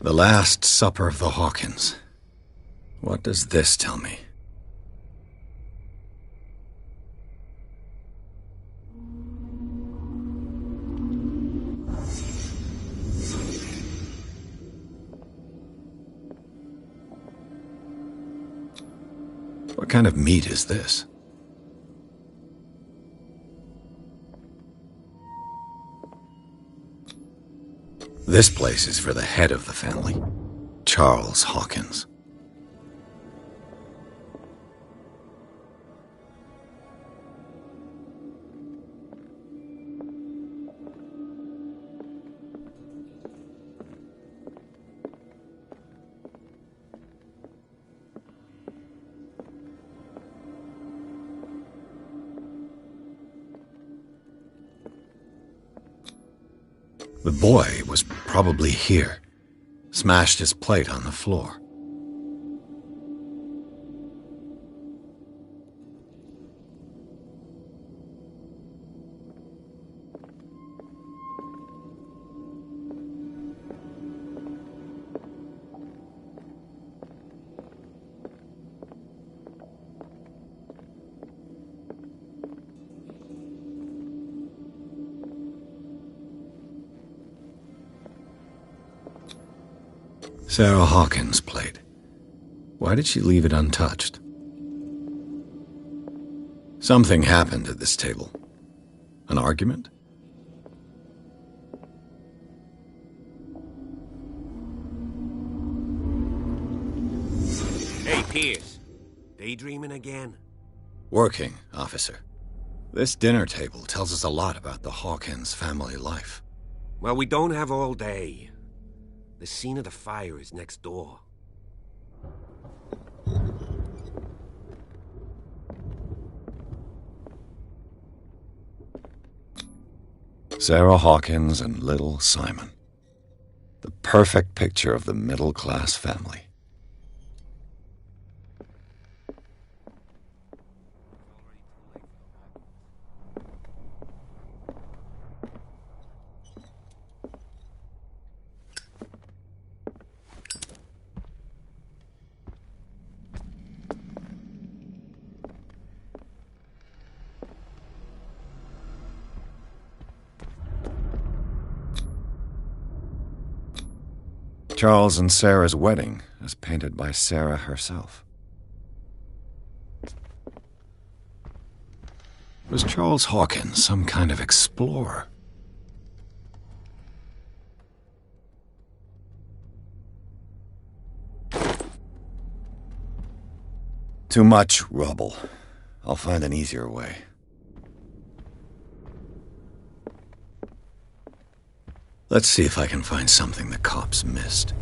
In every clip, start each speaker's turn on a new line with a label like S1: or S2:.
S1: The Last Supper of the Hawkins. What does this tell me? What kind of meat is this? This place is for the head of the family, Charles Hawkins. The boy was probably here, smashed his plate on the floor. Sarah Hawkins' plate. Why did she leave it untouched? Something happened at this table. An argument?
S2: Hey, Pierce. Daydreaming again?
S1: Working, officer. This dinner table tells us a lot about the Hawkins family life.
S2: Well, we don't have all day. The scene of the fire is next door.
S1: Sarah Hawkins and little Simon. The perfect picture of the middle-class family. Charles and Sarah's wedding, as painted by Sarah herself. Was Charles Hawkins some kind of explorer? Too much rubble. I'll find an easier way. Let's see if I can find something the cops missed.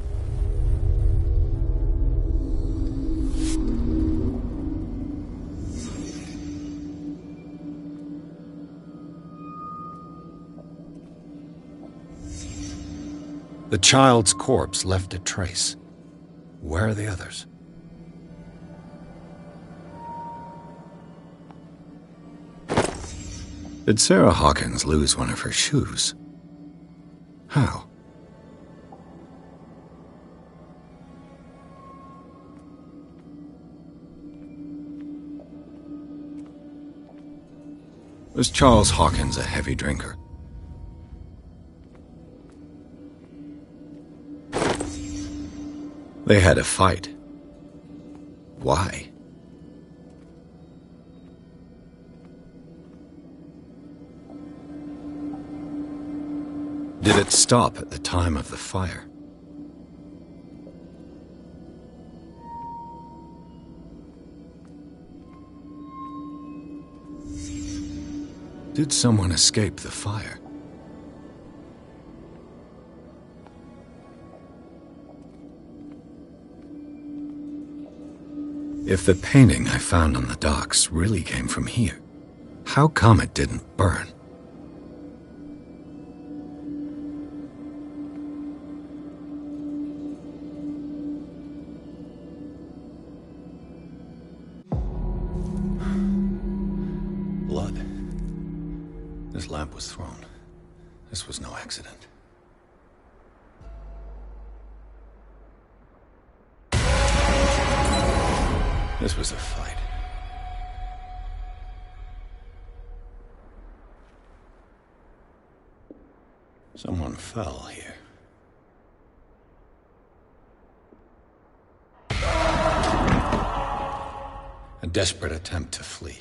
S1: The child's corpse left a trace. Where are the others? Did Sarah Hawkins lose one of her shoes? How? Was Charles Hawkins a heavy drinker? They had a fight. Why? Did it stop at the time of the fire? Did someone escape the fire? If the painting I found on the docks really came from here, how come it didn't burn? Blood. This lamp was thrown. This was no accident. This was a fight. Someone fell here. A desperate attempt to flee.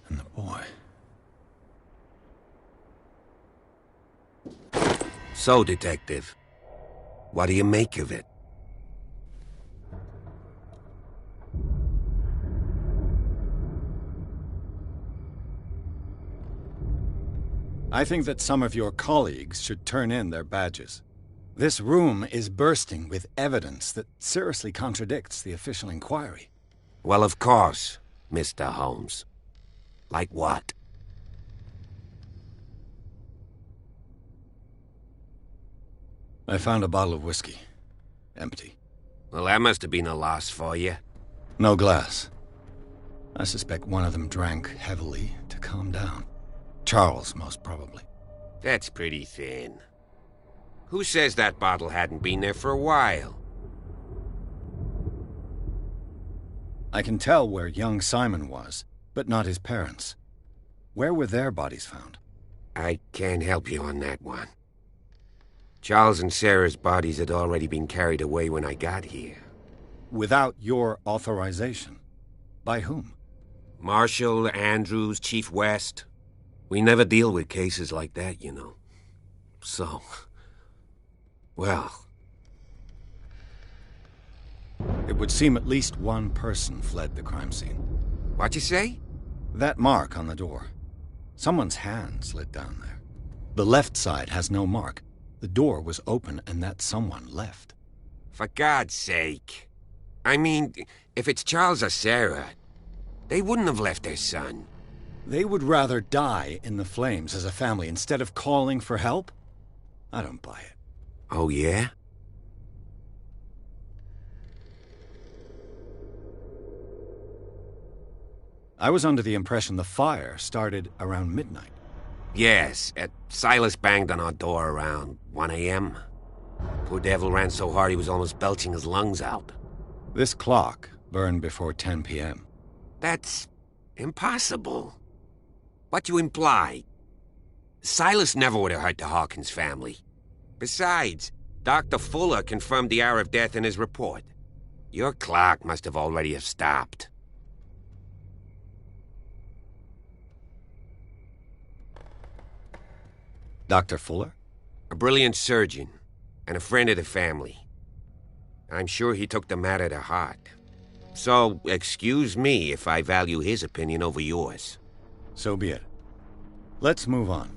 S1: And the boy.
S2: So, Detective, what do you make of it?
S1: I think that some of your colleagues should turn in their badges. This room is bursting with evidence that seriously contradicts the official inquiry.
S2: Well, of course, Mr. Holmes. Like what?
S1: I found a bottle of whiskey. Empty.
S2: Well, that must have been a loss for you.
S1: No glass. I suspect one of them drank heavily to calm down. Charles, most probably.
S2: That's pretty thin. Who says that bottle hadn't been there for a while?
S1: I can tell where young Simon was, but not his parents. Where were their bodies found?
S2: I can't help you on that one. Charles and Sarah's bodies had already been carried away when I got here.
S1: Without your authorization? By whom?
S2: Marshall, Andrews, Chief West. We never deal with cases like that, you know. So... well...
S1: It would seem at least one person fled the crime scene.
S2: What you say?
S1: That mark on the door. Someone's hand slid down there. The left side has no mark. The door was open and that someone left.
S2: For God's sake. I mean, if it's Charles or Sarah, they wouldn't have left their son.
S1: They would rather die in the flames as a family instead of calling for help? I don't buy it.
S2: Oh, yeah?
S1: I was under the impression the fire started around midnight.
S2: Yes, Silas banged on our door around 1 a.m. Poor devil ran so hard he was almost belching his lungs out.
S1: This clock burned before 10 p.m.
S2: That's impossible. What you imply? Silas never would have hurt the Hawkins family. Besides, Dr. Fuller confirmed the hour of death in his report. Your clock must have already have stopped.
S1: Dr. Fuller?
S2: A brilliant surgeon, and a friend of the family. I'm sure he took the matter to heart. So, excuse me if I value his opinion over yours.
S1: So be it. Let's move on.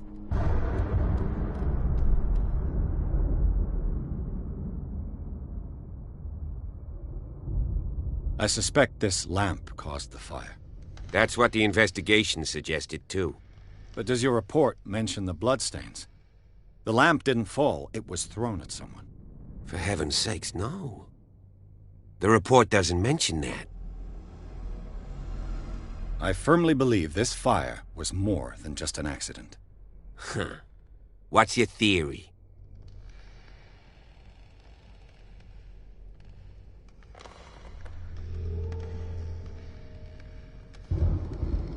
S1: I suspect this lamp caused the fire.
S2: That's what the investigation suggested, too.
S1: But does your report mention the bloodstains? The lamp didn't fall, it was thrown at someone.
S2: For heaven's sakes, no. The report doesn't mention that.
S1: I firmly believe this fire was more than just an accident.
S2: Huh. What's your theory?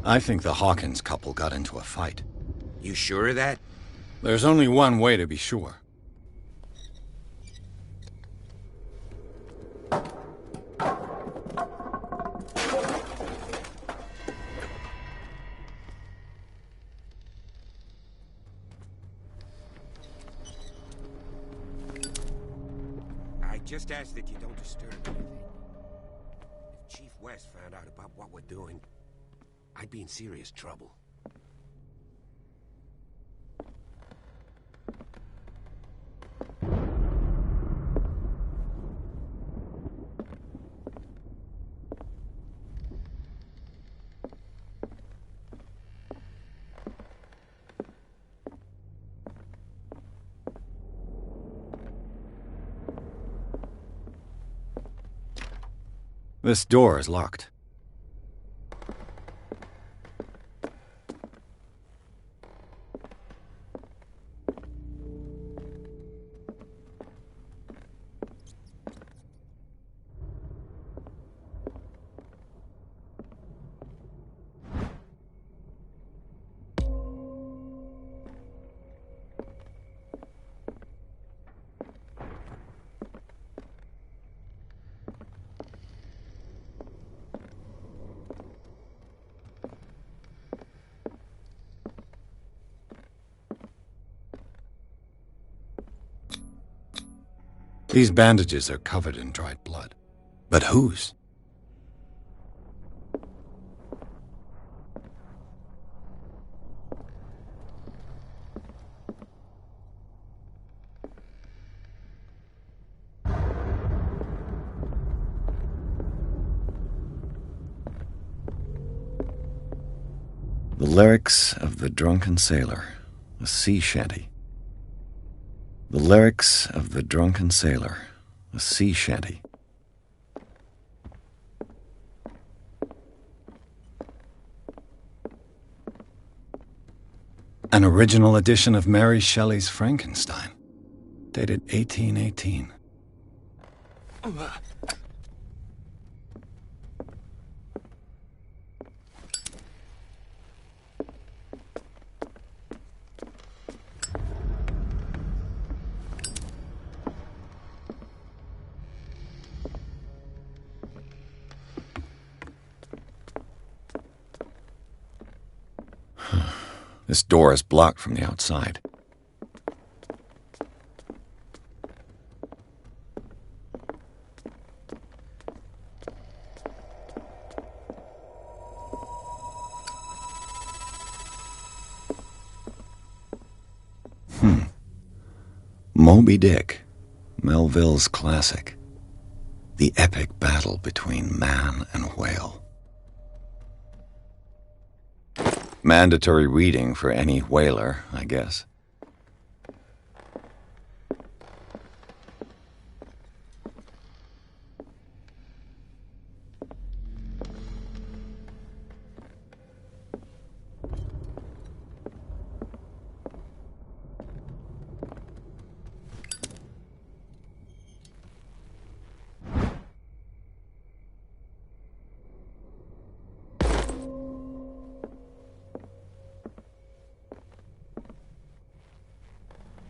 S1: I think the Hawkins couple got into a fight.
S2: You sure of that?
S1: There's only one way to be sure.
S2: I just ask that you don't disturb anything. If Chief West found out about what we're doing, I'd be in serious trouble.
S1: This door is locked. These bandages are covered in dried blood. But whose? The lyrics of the drunken sailor, a sea shanty. The lyrics of the drunken sailor, a sea shanty. An original edition of Mary Shelley's Frankenstein, dated 1818. This door is blocked from the outside. Moby Dick, Melville's classic. The epic battle between man and whale. Mandatory reading for any whaler, I guess.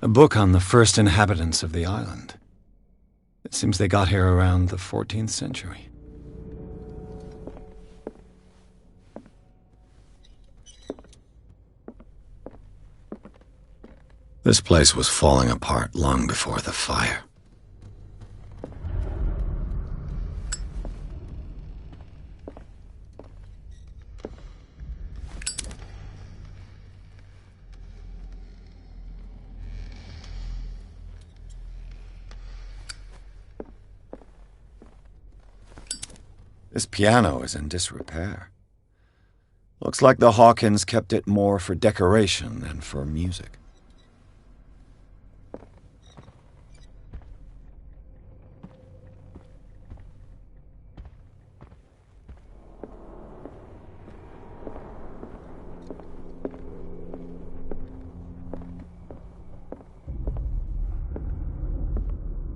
S1: A book on the first inhabitants of the island. It seems they got here around the 14th century. This place was falling apart long before the fire. This piano is in disrepair. Looks like the Hawkins kept it more for decoration than for music.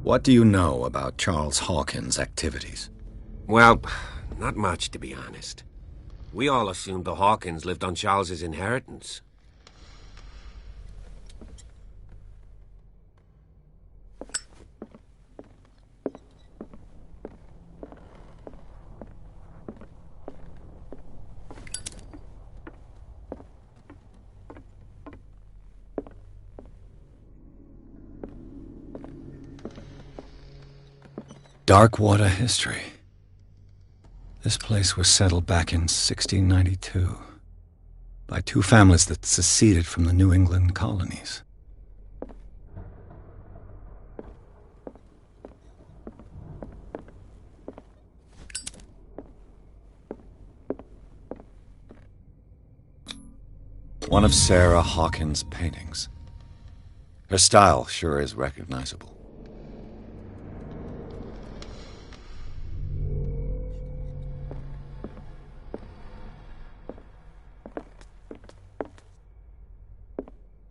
S1: What do you know about Charles Hawkins' activities?
S2: Well, not much, to be honest. We all assumed the Hawkins lived on Charles's inheritance.
S1: Darkwater history. This place was settled back in 1692 by two families that seceded from the New England colonies. One of Sarah Hawkins' paintings. Her style sure is recognizable.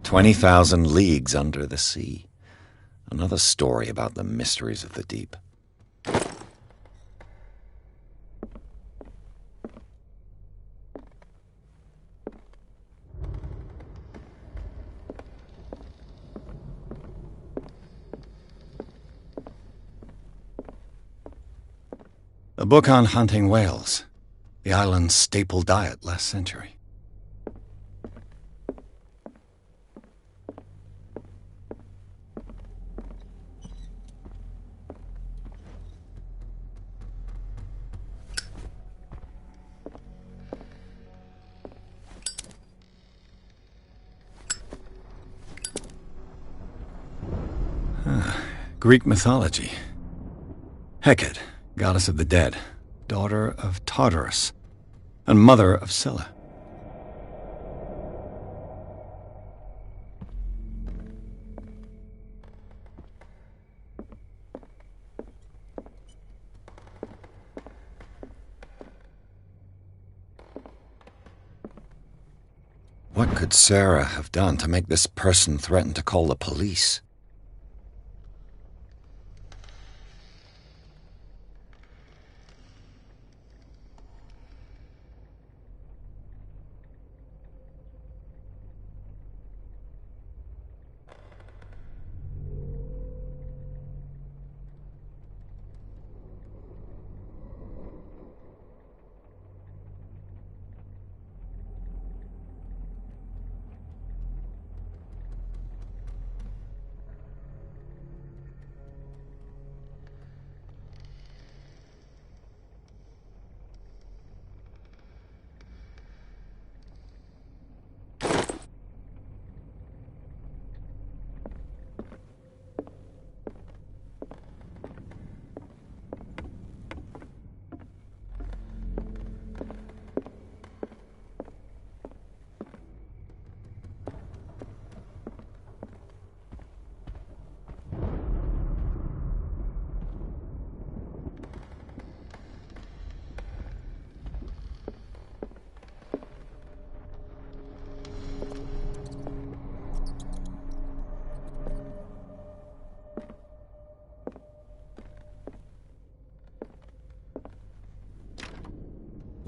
S1: "20,000 Leagues Under the Sea." Another story about the mysteries of the deep. A book on hunting whales, the island's staple diet last century. Greek mythology. Hecate, goddess of the dead, daughter of Tartarus, and mother of Scylla. What could Sarah have done to make this person threaten to call the police?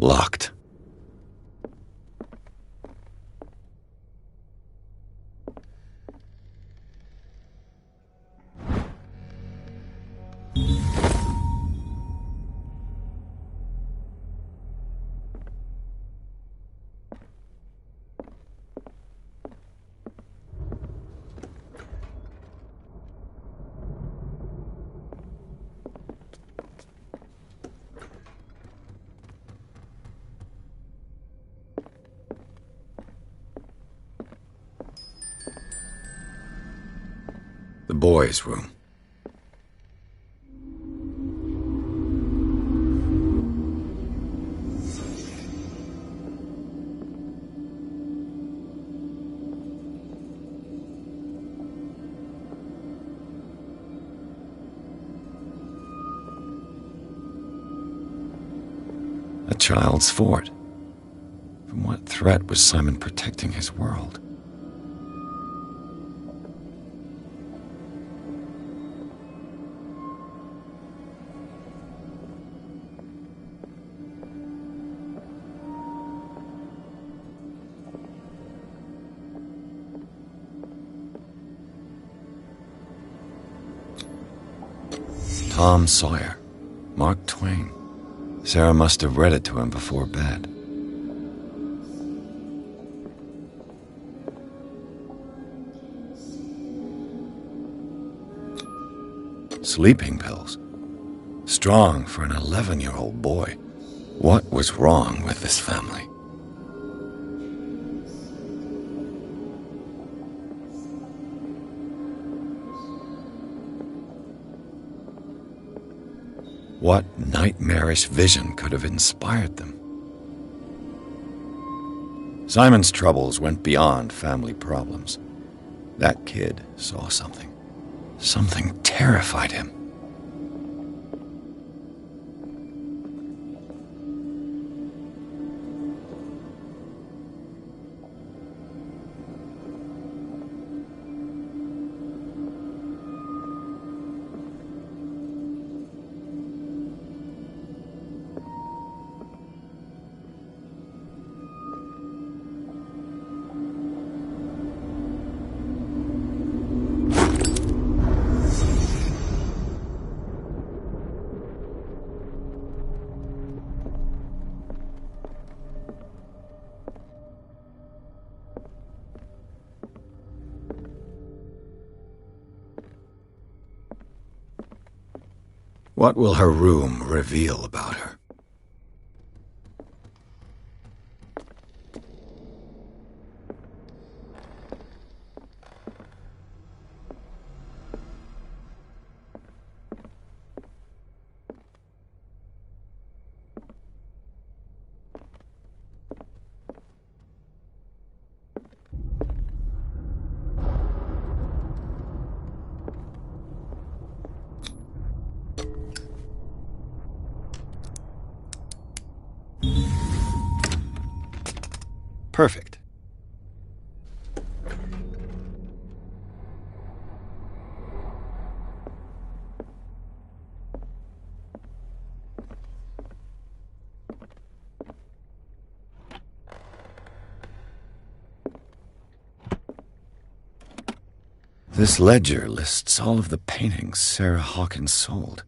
S1: Locked. The boys' room. A child's fort. From what threat was Simon protecting his world? Tom Sawyer, Mark Twain. Sarah must have read it to him before bed. Sleeping pills. Strong for an 11-year-old boy. What was wrong with this family? What nightmarish vision could have inspired them? Simon's troubles went beyond family problems. That kid saw something. Something terrified him. What will her room reveal about her? Perfect. This ledger lists all of the paintings Sarah Hawkins sold.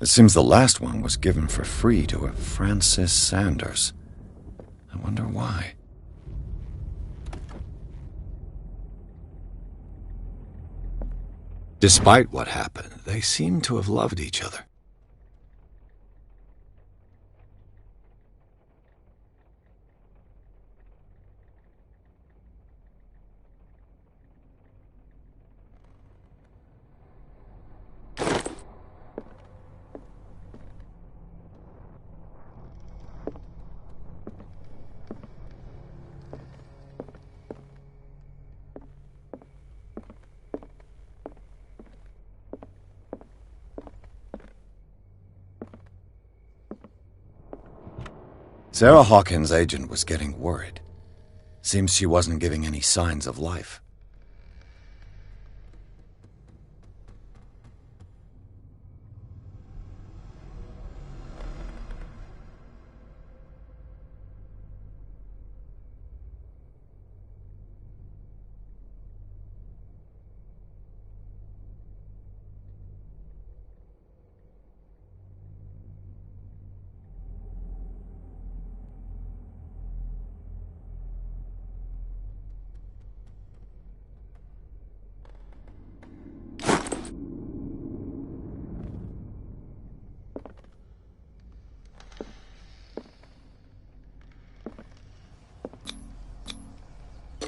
S1: It seems the last one was given for free to a Francis Sanders. I wonder why. Despite what happened, they seem to have loved each other. Sarah Hawkins' agent was getting worried. Seems she wasn't giving any signs of life.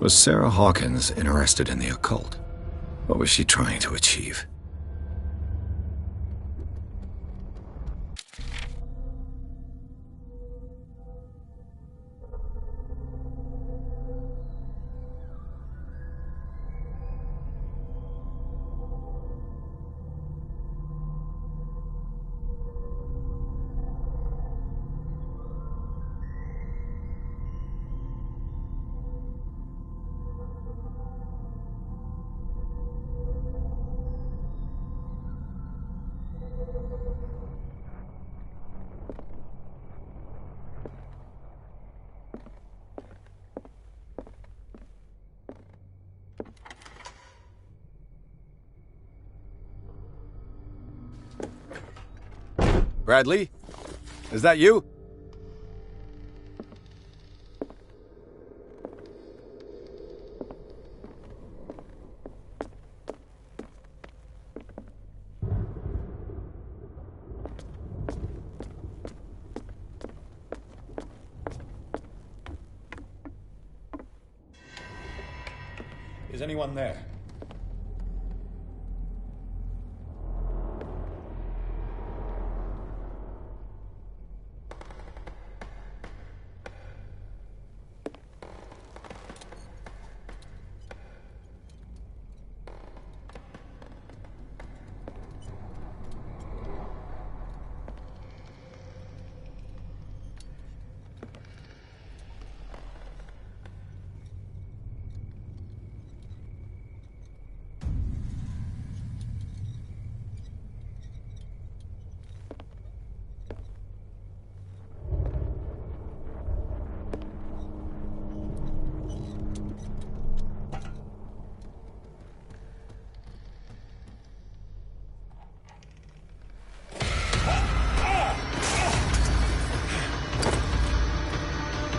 S1: Was Sarah Hawkins interested in the occult? What was she trying to achieve? Bradley? Is that you? Is anyone there?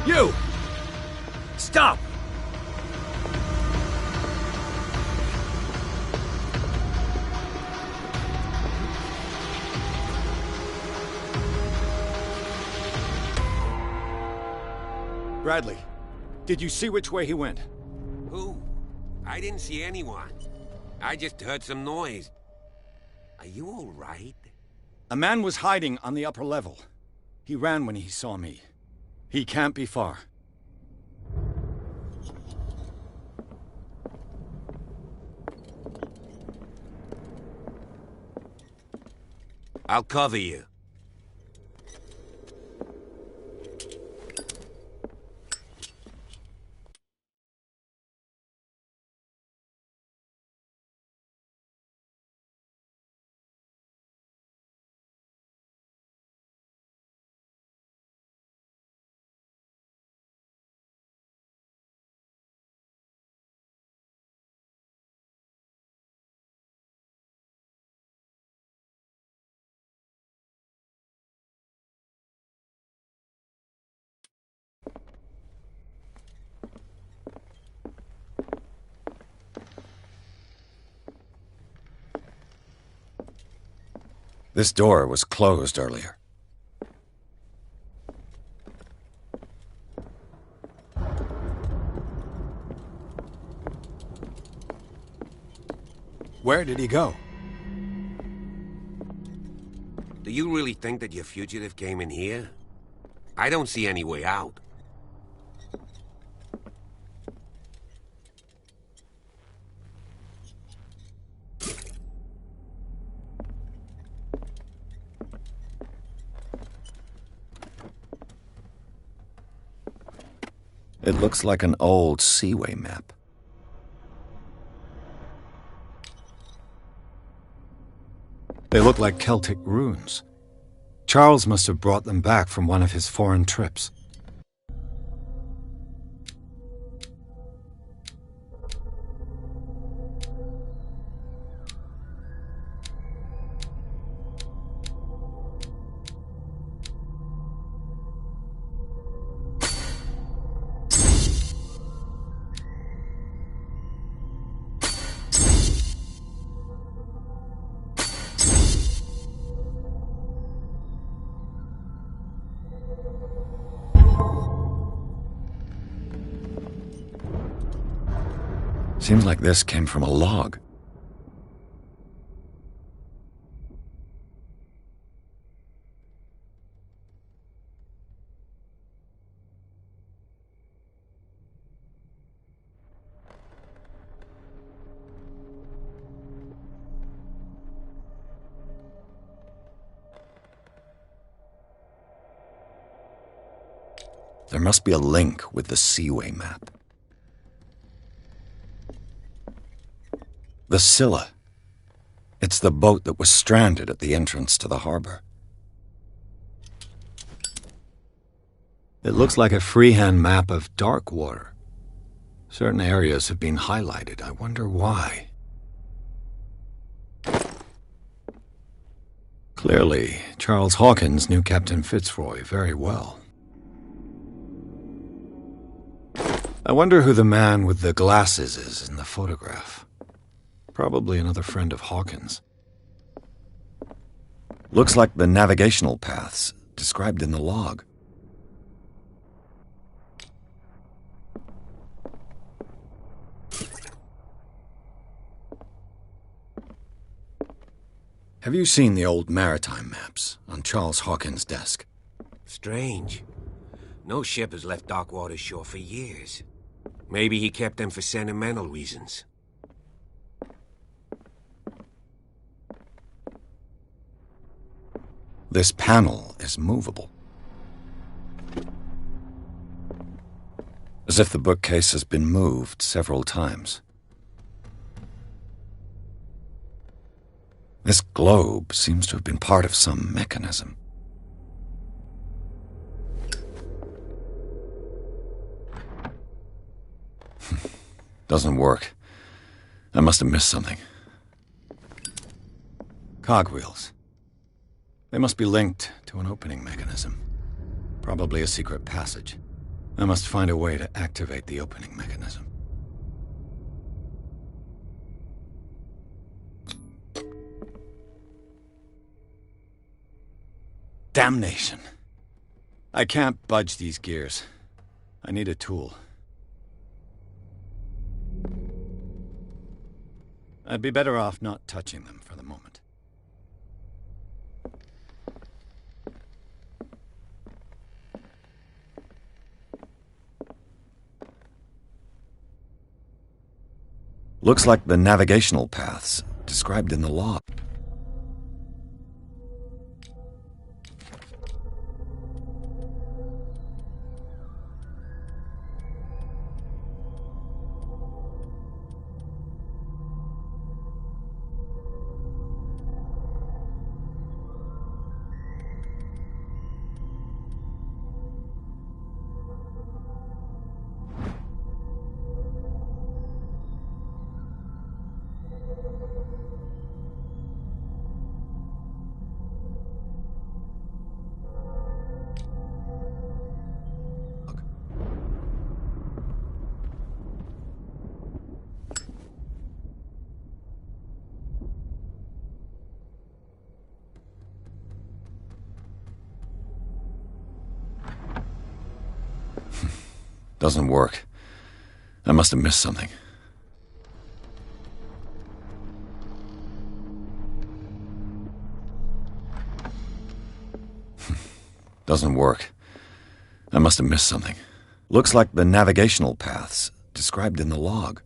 S3: You! Stop!
S1: Bradley, did you see which way he went?
S2: Who? I didn't see anyone. I just heard some noise. Are you all right?
S1: A man was hiding on the upper level. He ran when he saw me. He can't be far.
S2: I'll cover you.
S1: This door was closed earlier. Where did he go?
S2: Do you really think that your fugitive came in here? I don't see any way out.
S1: It looks like an old seaway map. They look like Celtic runes. Charles must have brought them back from one of his foreign trips. Seems like this came from a log. There must be a link with the Seaway map. The Scylla. It's the boat that was stranded at the entrance to the harbor. It looks like a freehand map of dark water. Certain areas have been highlighted. I wonder why. Clearly, Charles Hawkins knew Captain Fitzroy very well. I wonder who the man with the glasses is in the photograph. Probably another friend of Hawkins. Looks like the navigational paths described in the log. Have you seen the old maritime maps on Charles Hawkins' desk?
S2: Strange. No ship has left Darkwater's shore for years. Maybe he kept them for sentimental reasons.
S1: This panel is movable. As if the bookcase has been moved several times. This globe seems to have been part of some mechanism. Doesn't work. I must have missed something. Cogwheels. They must be linked to an opening mechanism. Probably a secret passage. I must find a way to activate the opening mechanism. Damnation. I can't budge these gears. I need a tool. I'd be better off not touching them for the moment. Looks like the navigational paths described in the log. Doesn't work. I must have missed something. Doesn't work. I must have missed something. Looks like the navigational paths described in the log.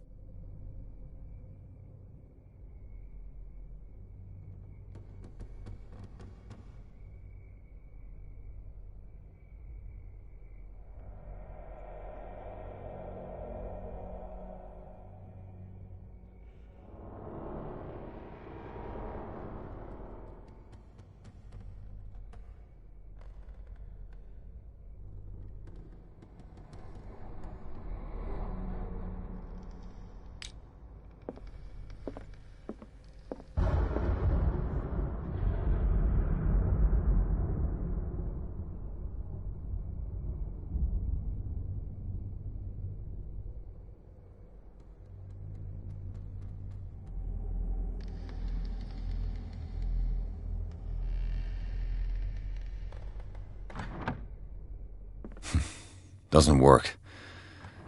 S1: Doesn't work.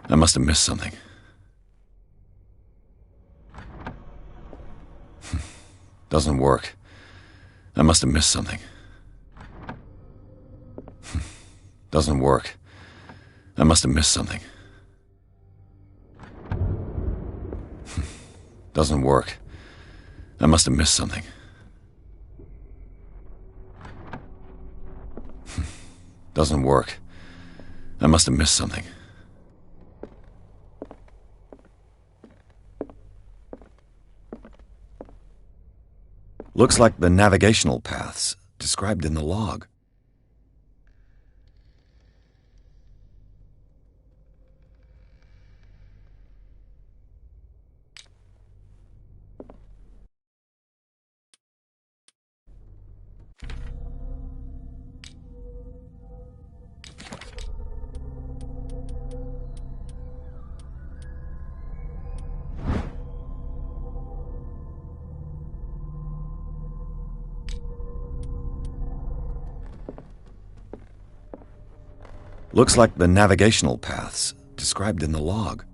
S1: I must have missed something. Doesn't work. I must have missed something. Doesn't work. I must have missed something. Doesn't work. I must have missed something. Doesn't work. I must have missed something. Looks like the navigational paths described in the log. Looks like the navigational paths described in the log.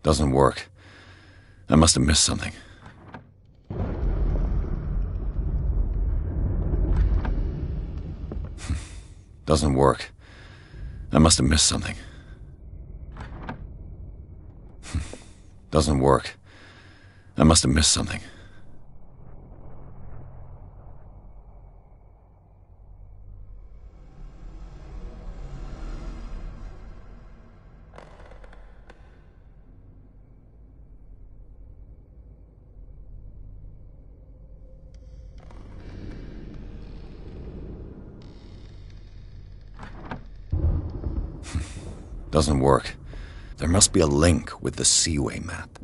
S1: Doesn't work. I must have missed something. Doesn't work. I must have missed something. Doesn't work. I must have missed something. Doesn't work. There must be a link with the Seaway map.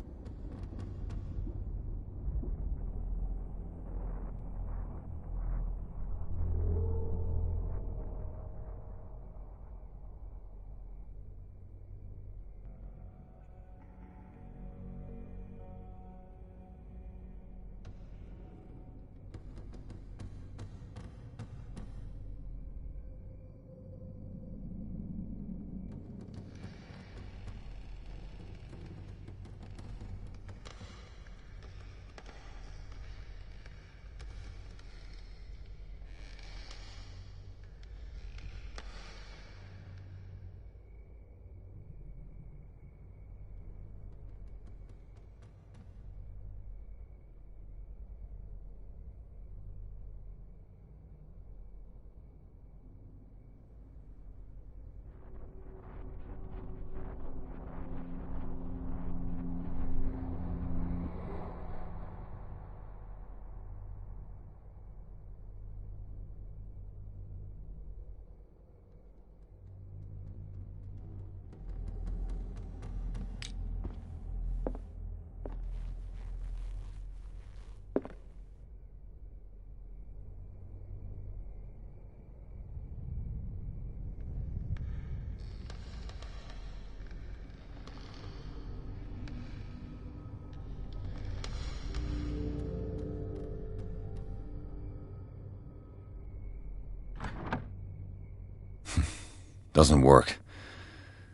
S1: Doesn't work.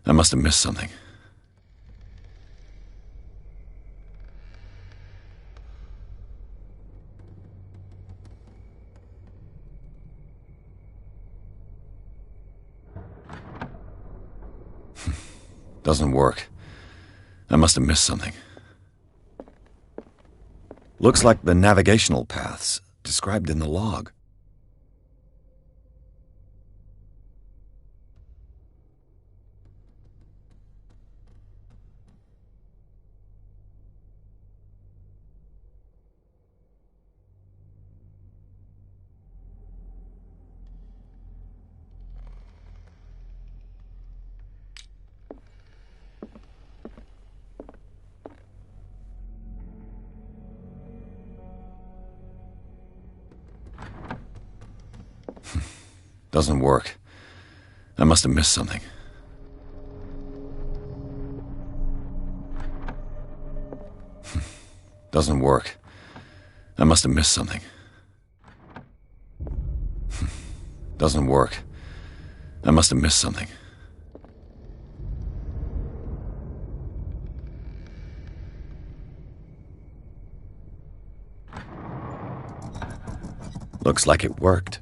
S1: I must have missed something. Doesn't work. I must have missed something. Looks like the navigational paths described in the log. Doesn't work. I must have missed something. Doesn't work. I must have missed something. Doesn't work. I must have missed something. Looks like it worked.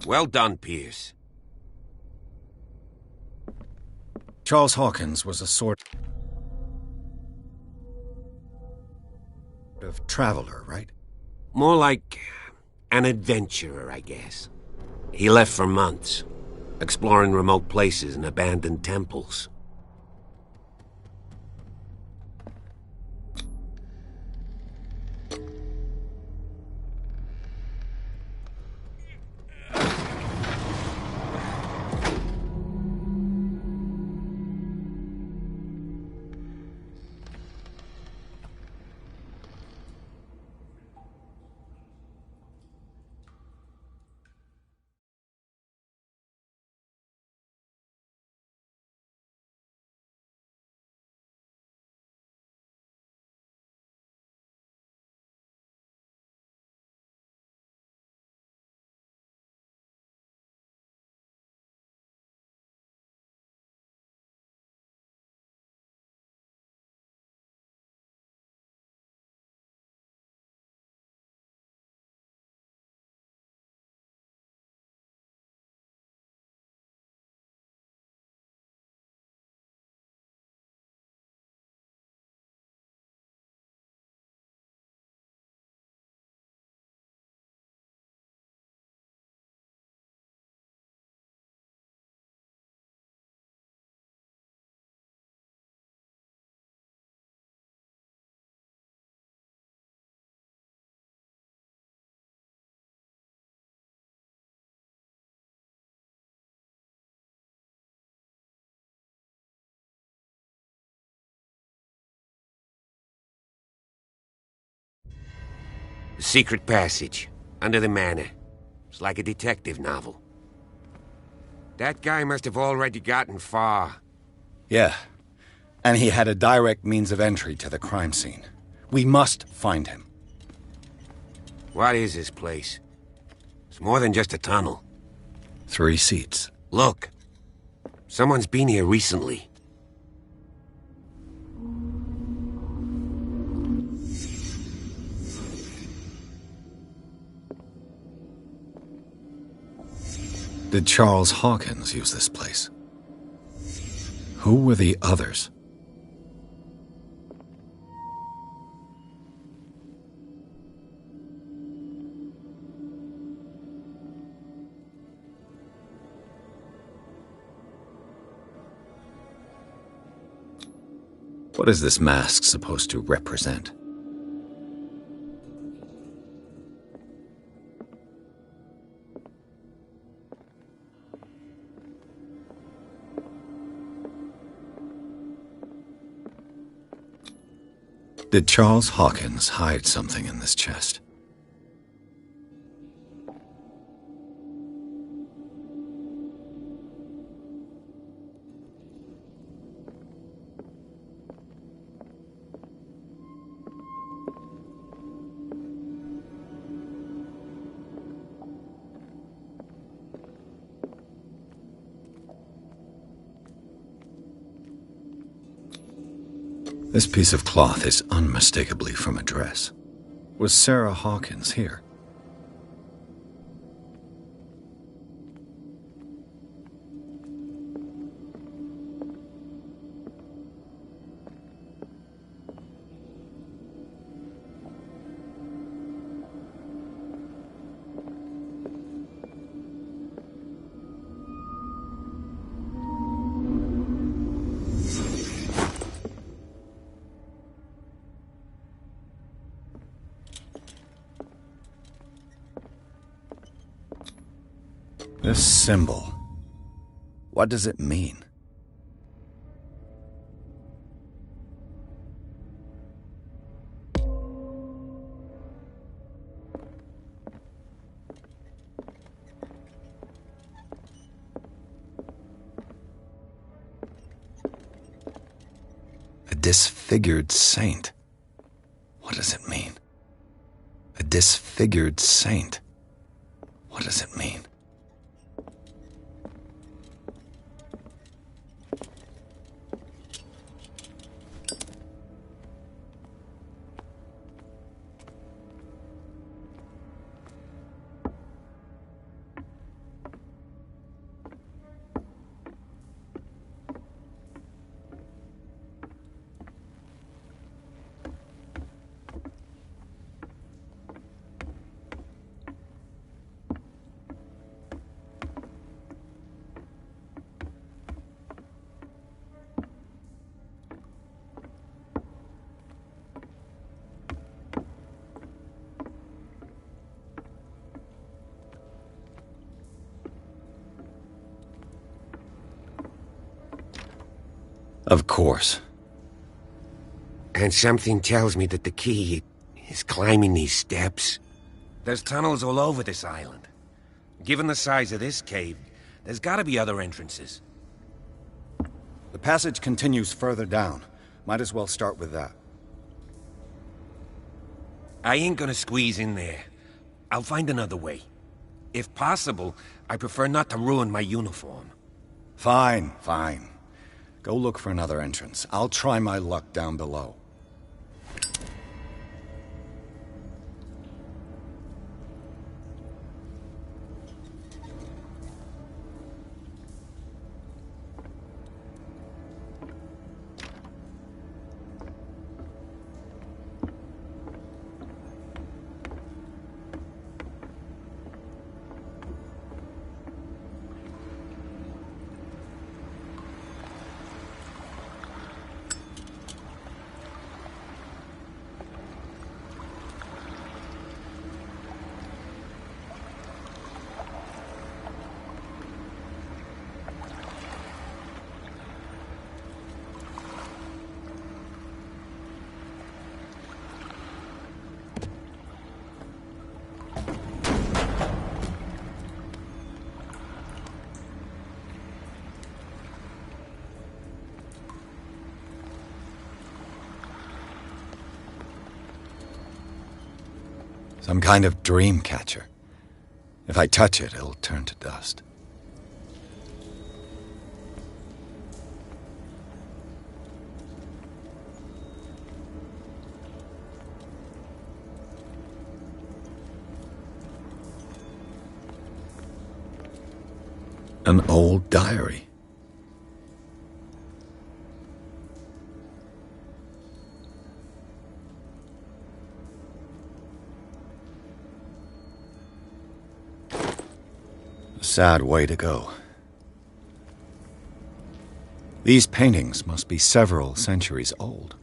S2: Well done, Pierce.
S1: Charles Hawkins was a sort of traveler, right?
S2: More like an adventurer, I guess. He left for months, exploring remote places and abandoned temples. The secret passage, under the manor. It's like a detective novel. That guy must have already gotten far.
S1: Yeah. And he had a direct means of entry to the crime scene. We must find him.
S2: What is this place? It's more than just a tunnel.
S1: 3 seats.
S2: Look. Someone's been here recently.
S1: Did Charles Hawkins use this place? Who were the others? What is this mask supposed to represent? Did Charles Hawkins hide something in this chest? This piece of cloth is unmistakably from a dress. Was Sarah Hawkins here? This symbol, what does it mean? A disfigured saint. What does it mean? A disfigured saint. What does it mean? Of course.
S2: And something tells me that the key is climbing these steps. There's tunnels all over this island. Given the size of this cave, there's gotta be other entrances.
S1: The passage continues further down. Might as well start with that.
S2: I ain't gonna squeeze in there. I'll find another way. If possible, I prefer not to ruin my uniform.
S1: Fine, fine. Go look for another entrance. I'll try my luck down below. Some kind of dream catcher. If I touch it, it'll turn to dust. An old diary. A sad way to go. These paintings must be several centuries old.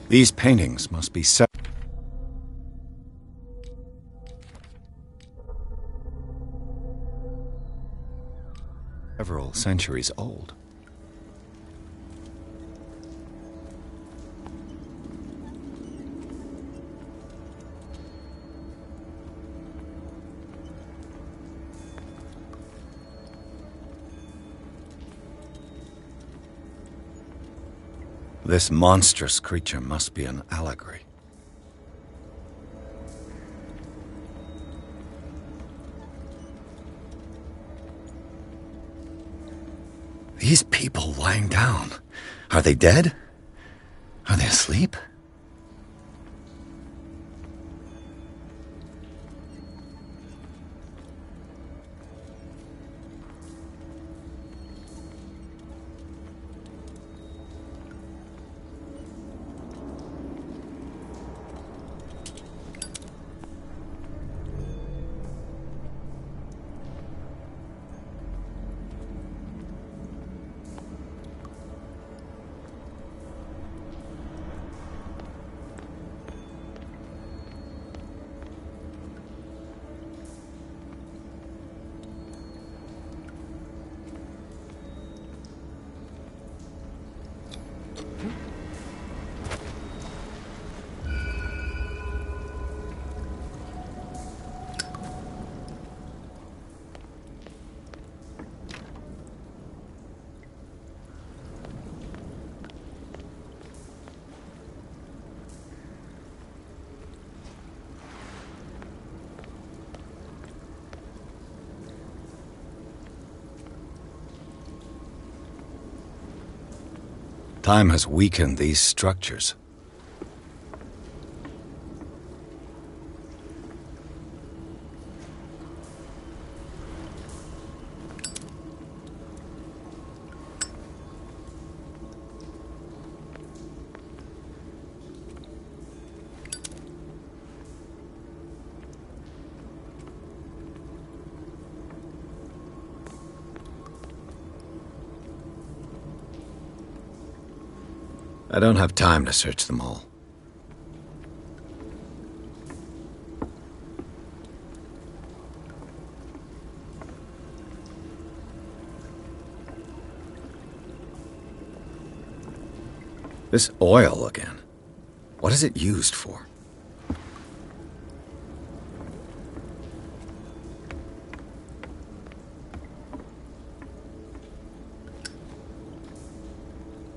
S1: These paintings must be several centuries old. This monstrous creature must be an allegory. These people lying down, are they dead? Are they asleep? Time has weakened these structures. I don't have time to search them all. This oil again. What is it used for?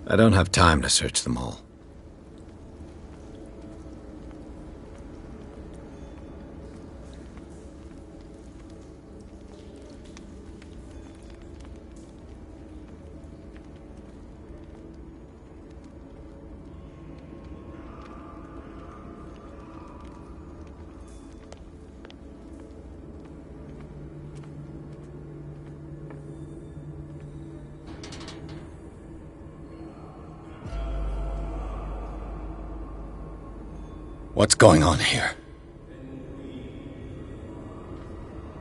S1: I don't have time to search them all. What's going on here?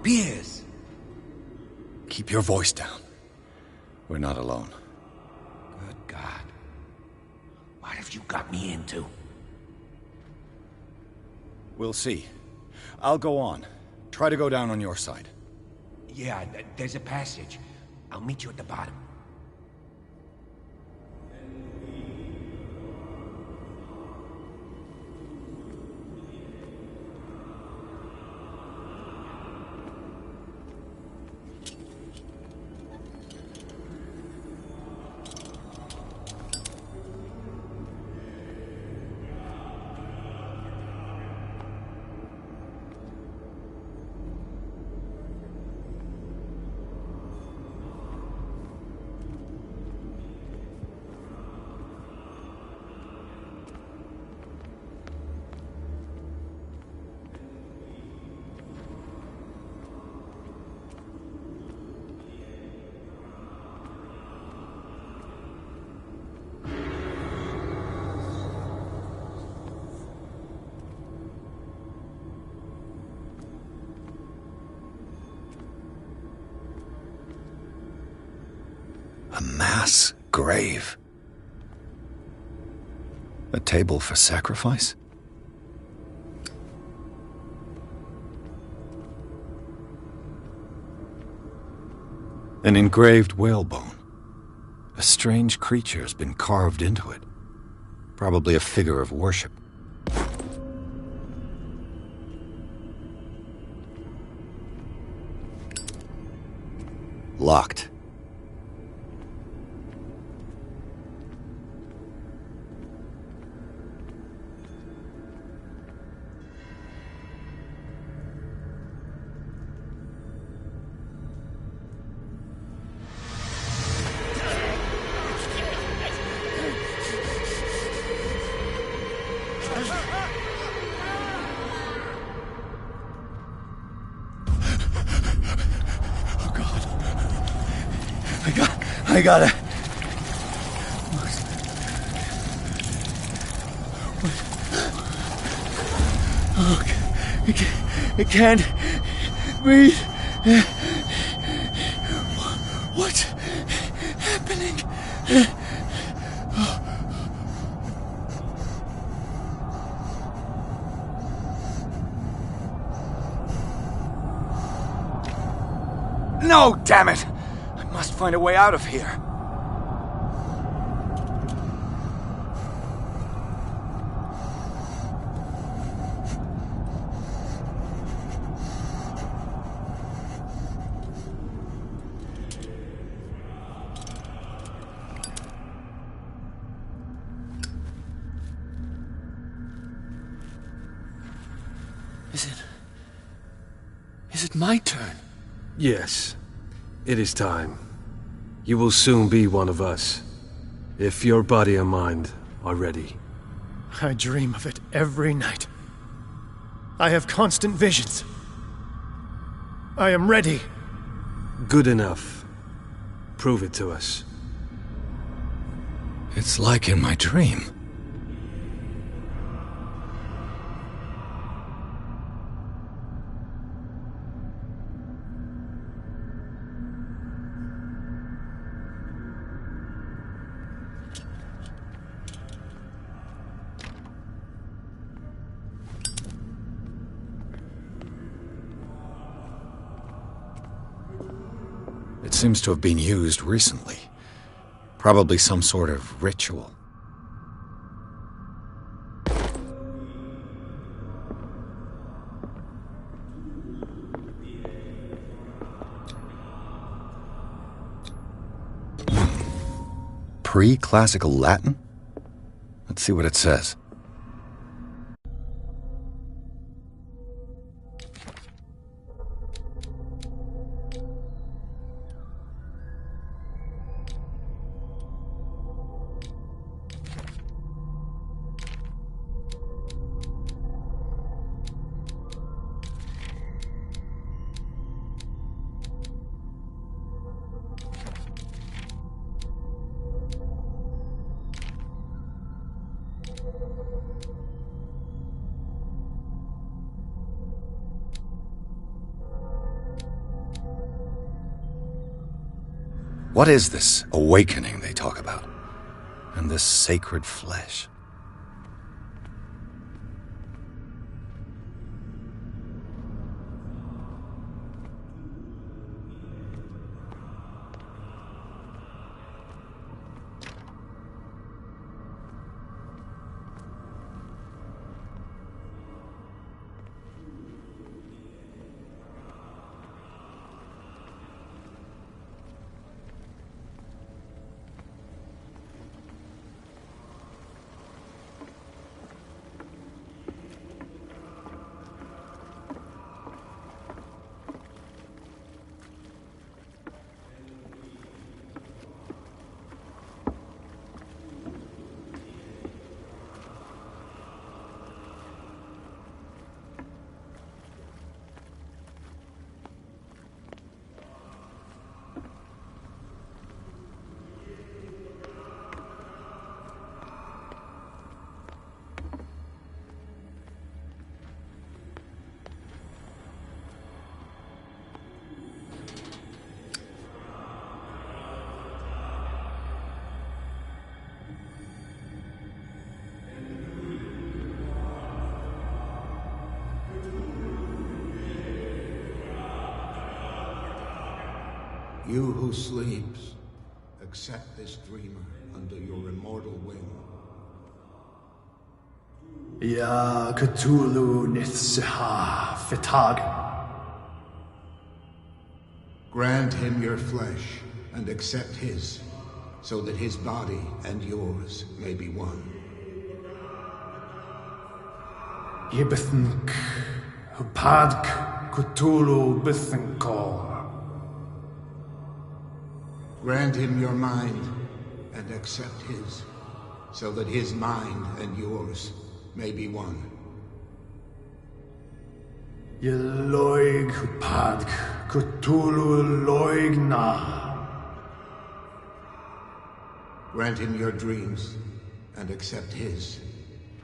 S2: Piers!
S1: Keep your voice down. We're not alone.
S2: Good God. What have you got me into?
S1: We'll see. I'll go on. Try to go down on your side.
S2: Yeah, there's a passage. I'll meet you at the bottom.
S1: mass grave. A table for sacrifice? An engraved whalebone. A strange creature has been carved into it. Probably a figure of worship. Locked. I gotta... Oh, it can't breathe. What's happening? No, damn it! I must find a way out of here.
S4: Is it my turn?
S5: Yes, it is time. You will soon be one of us, if your body and mind are ready.
S4: I dream of it every night. I have constant visions. I am ready.
S5: Good enough. Prove it to us.
S1: It's like in my dream. It seems to have been used recently. Probably some sort of ritual. Pre-classical Latin? Let's see what it says. What is this awakening they talk about? And this sacred flesh?
S6: You who sleeps, accept this dreamer under your immortal wing.
S4: Ya Cthulhu Nithsiha Fitag.
S6: Grant him your flesh and accept his, so that his body and yours may be one.
S4: Yibithink Hupadk Cthulhu Bithinkor.
S6: Grant him your mind and accept his, so that his mind and yours may be one.
S4: Yeloig Hupadk Cthulhu Loigna.
S6: Grant him your dreams and accept his,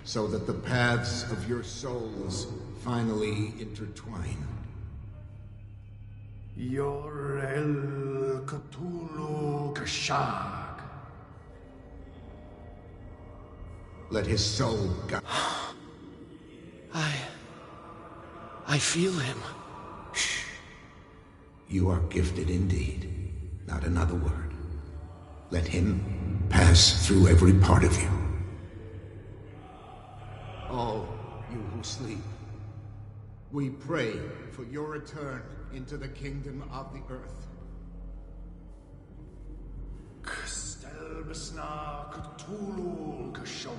S6: so that the paths of your souls finally intertwine.
S4: Yorel Cthulhu Kashag.
S6: Let his soul guide.
S4: I feel him.
S6: Shh. You are gifted indeed. Not another word. Let him pass through every part of you. All you who sleep, we pray for your return into the kingdom of the earth.
S4: Kstelbisna Cthulhu Kashok.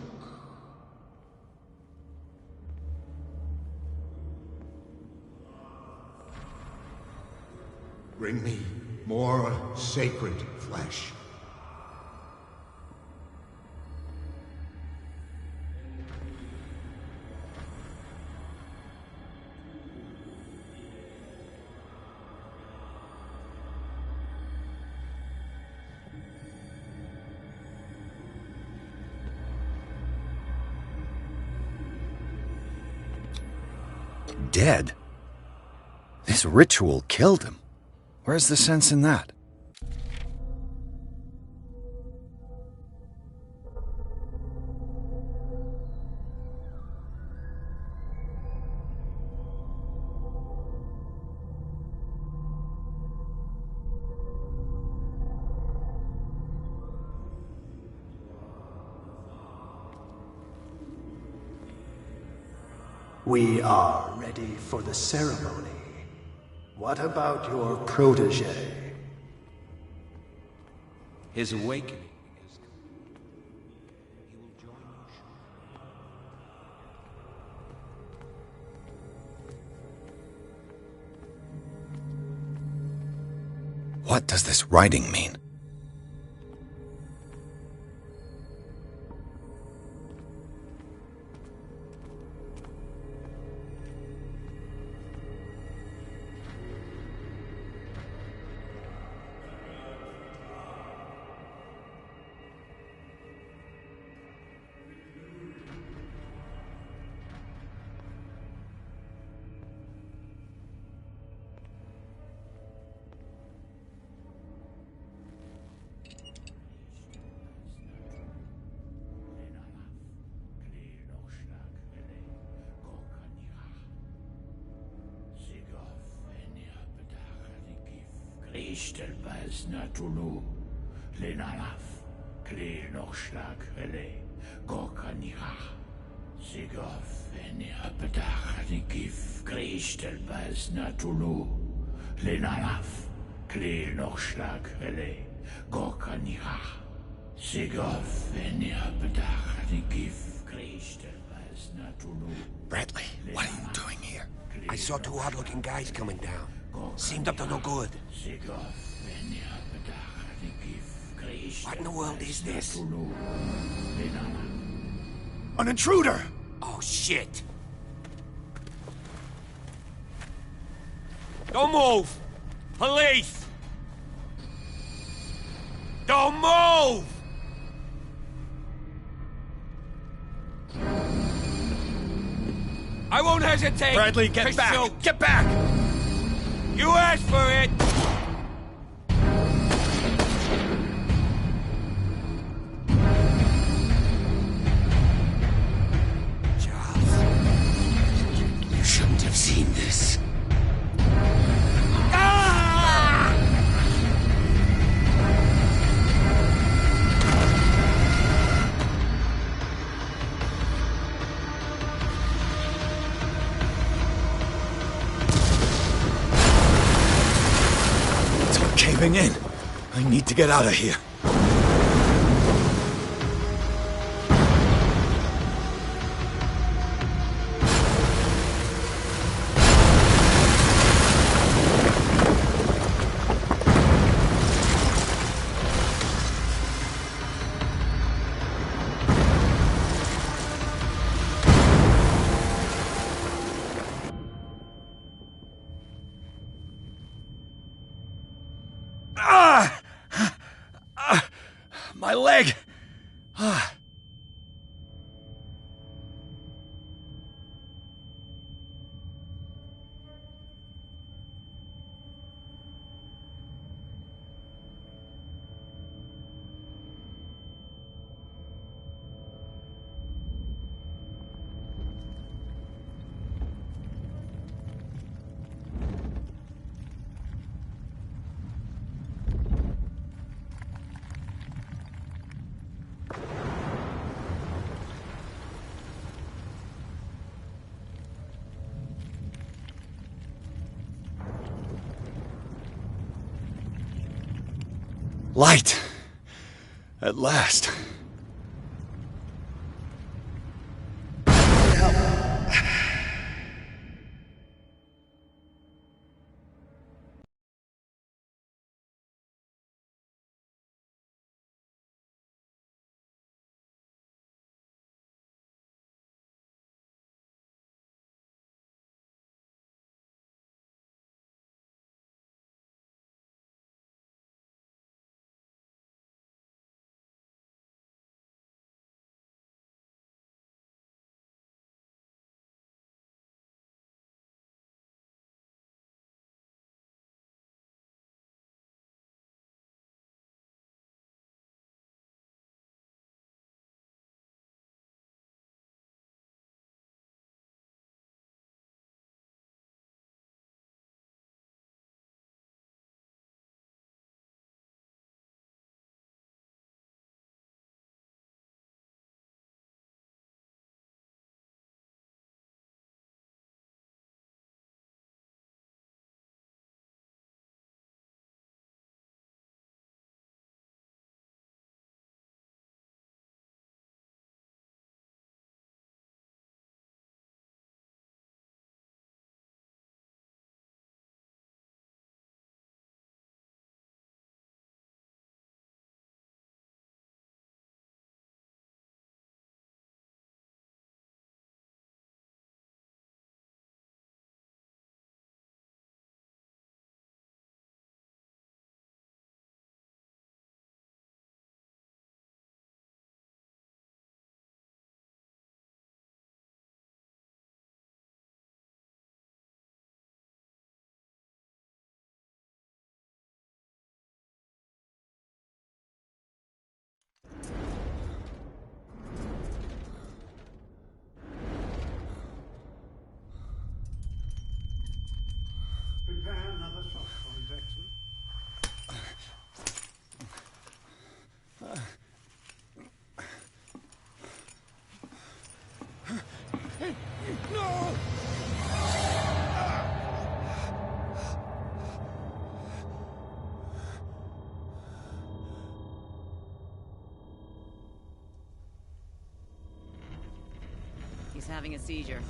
S6: Bring me more sacred flesh.
S1: Dead? This ritual killed him. Where's the sense in that?
S4: We are ready for the ceremony. What about your protege?
S2: His awakening is he will join you.
S1: What does this writing mean?
S7: Ishtelbaz Natulu, Lenalaf, Kle Nochschlag, Rele, Gorkanira, Sigov, Eniapetach, Nikif, Krishtelbaz Natulu, Lenalaf, Kle Nochschlag, Rele, Gorkanira, Sigov, Eniapetach, Nikif, Krishtelbaz Natulu.
S1: Bradley, what are you doing here?
S2: I saw two odd-looking guys coming down. Seemed up to no good. What in the world is this?
S4: An intruder!
S2: Oh, shit! Don't move! Police! Don't move! I won't hesitate!
S3: Bradley, get back!
S2: Shoot.
S3: Get back!
S2: You asked for it! Charles, you shouldn't have seen this. Ah!
S1: caving in. I need to get out of here. My leg! Light! At last.
S7: Prepare another shot for injection.
S1: No!
S8: He's having a seizure.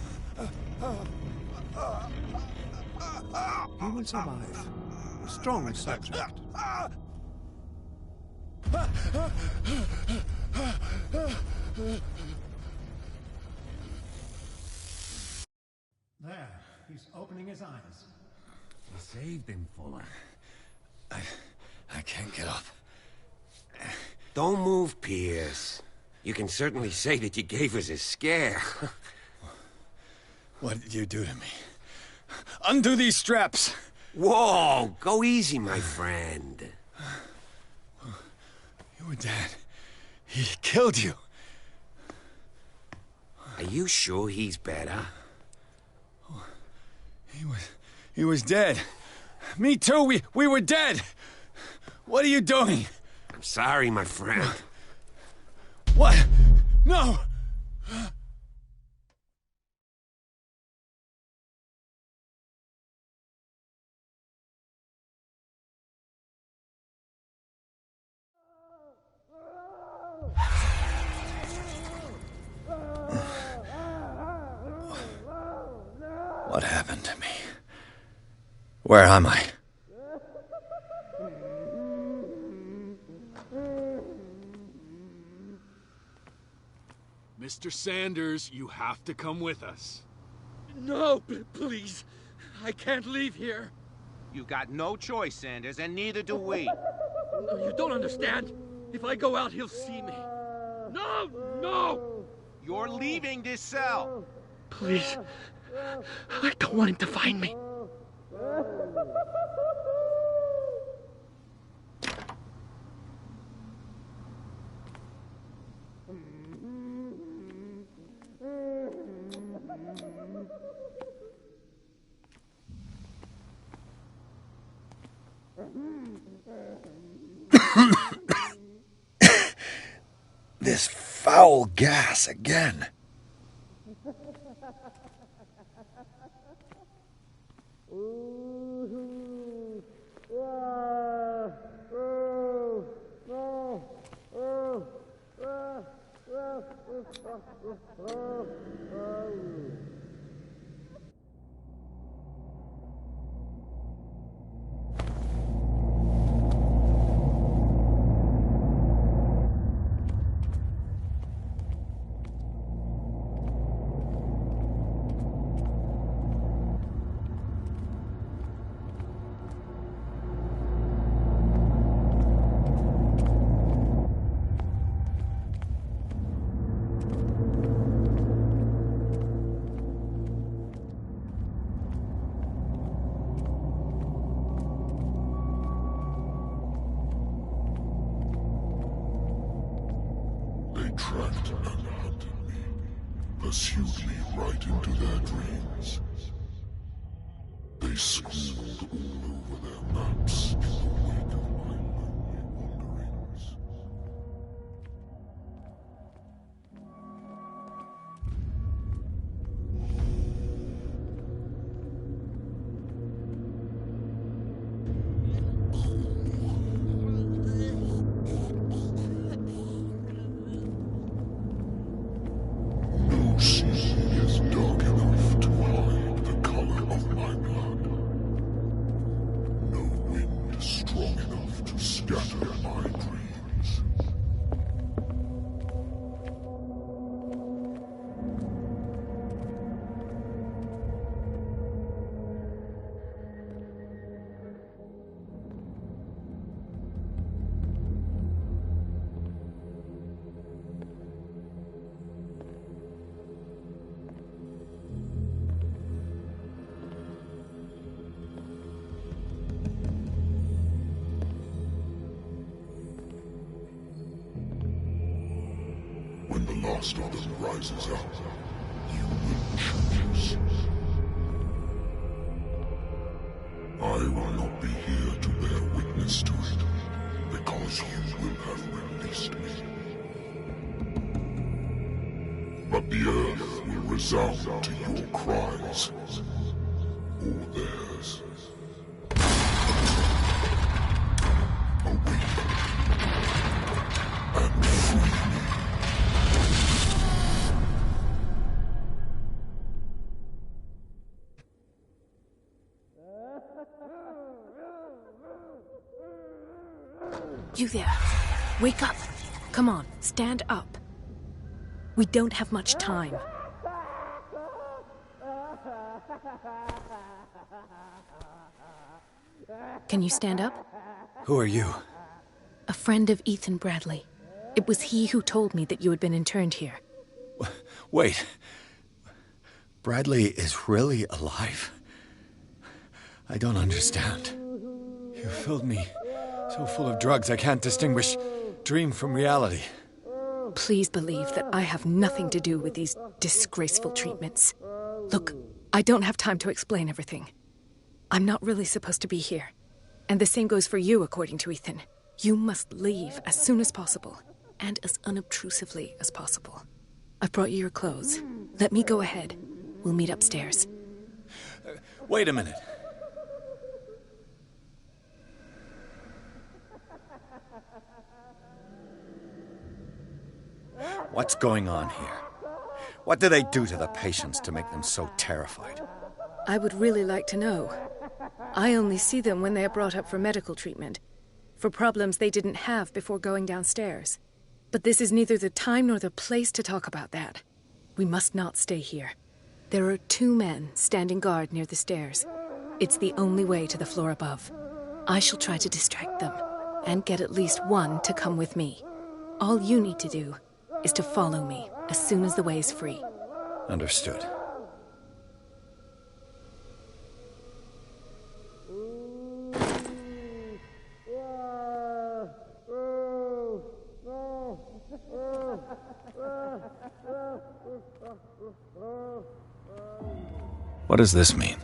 S7: He will survive. Strong subject. There, he's opening his eyes.
S3: You saved him, Fuller.
S1: I can't get up.
S2: Don't move, Pierce. You can certainly say that you gave us a scare.
S1: What did you do to me? Undo these straps!
S2: Whoa, go easy, my friend.
S1: You were dead. He killed you.
S2: Are you sure he's better?
S1: He was dead. Me too, we were dead! What are you doing?
S2: I'm sorry, my friend.
S1: What? No! What happened to me? Where am I?
S9: Mr. Sanders, you have to come with us.
S10: No, please. I can't leave here.
S11: You got no choice, Sanders, and neither do we.
S10: You don't understand. If I go out, he'll see me. No! No!
S11: You're leaving this cell.
S10: Please. I don't want him to find me.
S1: This foul gas again.
S12: Tracked and hunted me, pursued me right into their dreams. They scrawled all over their maps in the wake of my lonely wanderings. When the last of them rises up, you will choose. I will not be here to bear witness to it, because you will have released me. But the earth will resound to your cries, or theirs. Awake and free me.
S13: You there. Wake up. Come on, stand up. We don't have much time. Can you stand up?
S1: Who are you?
S13: A friend of Ethan Bradley. It was he who told me that you had been interned here.
S1: Wait. Bradley is really alive? I don't understand. You filled me so full of drugs I can't distinguish dream from reality.
S13: Please believe that I have nothing to do with these disgraceful treatments. Look, I don't have time to explain everything. I'm not really supposed to be here. And the same goes for you, according to Ethan. You must leave as soon as possible, and as unobtrusively as possible. I've brought you your clothes. Let me go ahead. We'll meet upstairs.
S1: Wait a minute. What's going on here? What do they do to the patients to make them so terrified?
S13: I would really like to know. I only see them when they are brought up for medical treatment, for problems they didn't have before going downstairs. But this is neither the time nor the place to talk about that. We must not stay here. There are 2 men standing guard near the stairs. It's the only way to the floor above. I shall try to distract them, and get at least one to come with me. All you need to do is to follow me as soon as the way is free.
S1: Understood. What does this mean?